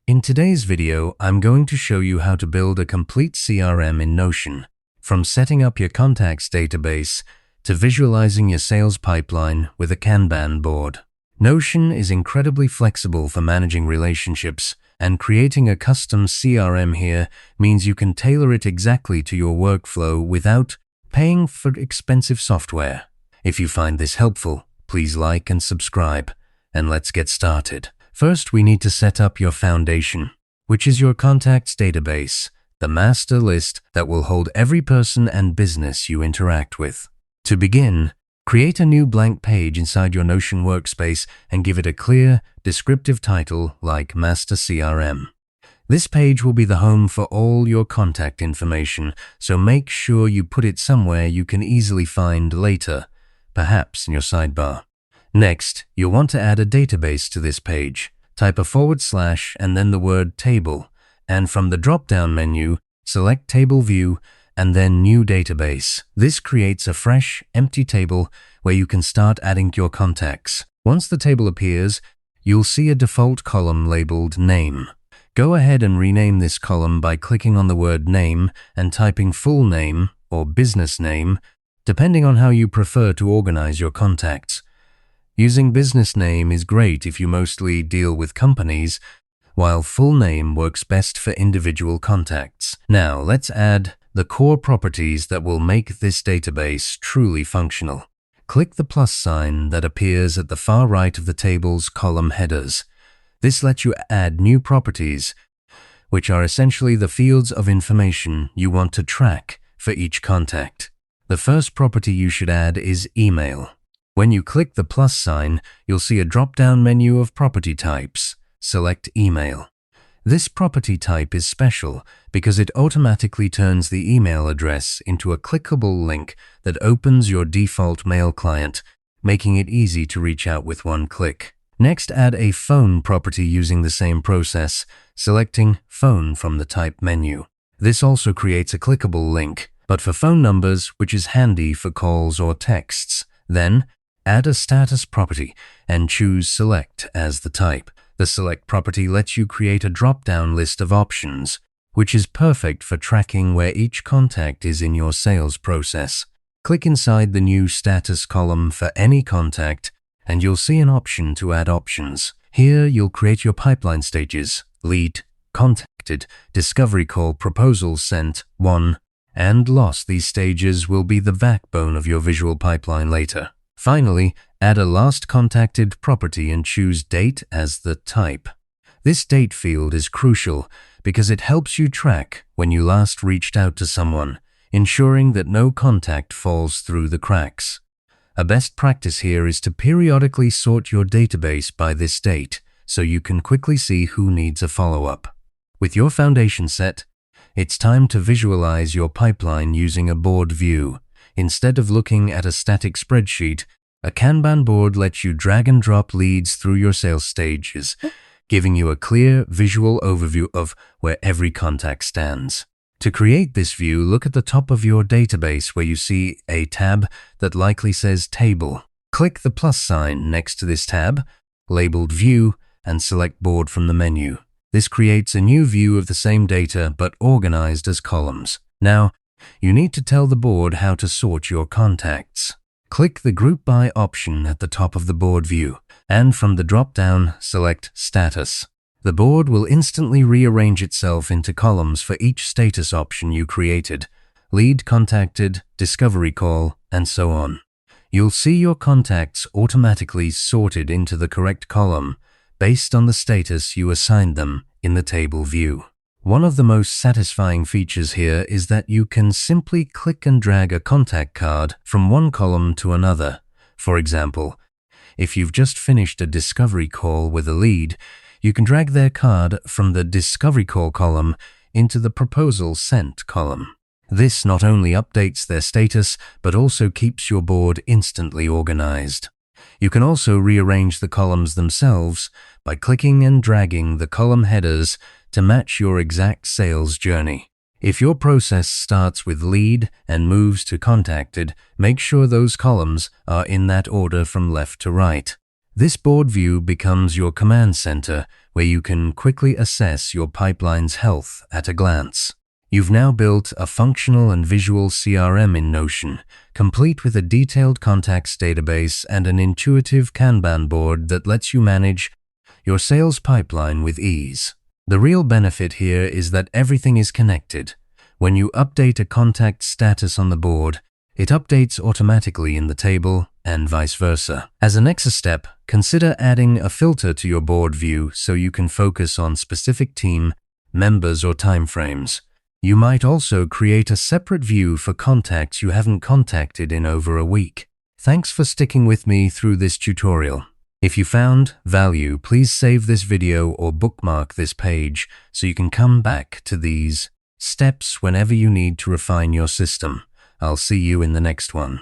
In today's video, I'm going to show you how to build a complete CRM in Notion, from setting up your contacts database to visualizing your sales pipeline with a Kanban board. Notion is incredibly flexible for managing relationships, and creating a custom CRM here means you can tailor it exactly to your workflow without paying for expensive software. If you find this helpful, please like and subscribe, and let's get started. First, we need to set up your foundation, which is your contacts database, the master list that will hold every person and business you interact with. To begin, create a new blank page inside your Notion workspace and give it a clear, descriptive title like Master CRM. This page will be the home for all your contact information, so make sure you put it somewhere you can easily find later, perhaps in your sidebar. Next, you'll want to add a database to this page. Type a / and then the word table, and from the drop-down menu, select Table View and then New Database. This creates a fresh, empty table where you can start adding your contacts. Once the table appears, you'll see a default column labeled Name. Go ahead and rename this column by clicking on the word Name and typing full name or business name, depending on how you prefer to organize your contacts. Using business name is great if you mostly deal with companies, while full name works best for individual contacts. Now, let's add the core properties that will make this database truly functional. Click the plus sign that appears at the far right of the table's column headers. This lets you add new properties, which are essentially the fields of information you want to track for each contact. The first property you should add is email. When you click the plus sign, you'll see a drop-down menu of property types. Select Email. This property type is special because it automatically turns the email address into a clickable link that opens your default mail client, making it easy to reach out with one click. Next, add a phone property using the same process, selecting Phone from the Type menu. This also creates a clickable link, but for phone numbers, which is handy for calls or texts. Then, add a status property and choose Select as the type. The Select property lets you create a drop-down list of options, which is perfect for tracking where each contact is in your sales process. Click inside the new Status column for any contact, and you'll see an option to add options. Here, you'll create your pipeline stages: lead, contacted, discovery call, proposal sent, won, and lost. These stages will be the backbone of your visual pipeline later. Finally, add a last contacted property and choose Date as the type. This date field is crucial because it helps you track when you last reached out to someone, ensuring that no contact falls through the cracks. A best practice here is to periodically sort your database by this date so you can quickly see who needs a follow-up. With your foundation set, it's time to visualize your pipeline using a board view. Instead of looking at a static spreadsheet, a Kanban board lets you drag and drop leads through your sales stages, giving you a clear visual overview of where every contact stands. To create this view, look at the top of your database where you see a tab that likely says Table. Click the plus sign next to this tab, labeled View, and select Board from the menu. This creates a new view of the same data but organized as columns. Now, you need to tell the board how to sort your contacts. Click the Group By option at the top of the board view, and from the drop-down, select Status. The board will instantly rearrange itself into columns for each status option you created: lead, contacted, discovery call, and so on. You'll see your contacts automatically sorted into the correct column based on the status you assigned them in the table view. One of the most satisfying features here is that you can simply click and drag a contact card from one column to another. For example, if you've just finished a discovery call with a lead, you can drag their card from the discovery call column into the proposal sent column. This not only updates their status, but also keeps your board instantly organized. You can also rearrange the columns themselves by clicking and dragging the column headers to match your exact sales journey. If your process starts with lead and moves to contacted, make sure those columns are in that order from left to right. This board view becomes your command center where you can quickly assess your pipeline's health at a glance. You've now built a functional and visual CRM in Notion, complete with a detailed contacts database and an intuitive Kanban board that lets you manage your sales pipeline with ease. The real benefit here is that everything is connected. When you update a contact status on the board, it updates automatically in the table and vice versa. As a next step, consider adding a filter to your board view so you can focus on specific team, members, or timeframes. You might also create a separate view for contacts you haven't contacted in over a week. Thanks for sticking with me through this tutorial. If you found value, please save this video or bookmark this page so you can come back to these steps whenever you need to refine your system. I'll see you in the next one.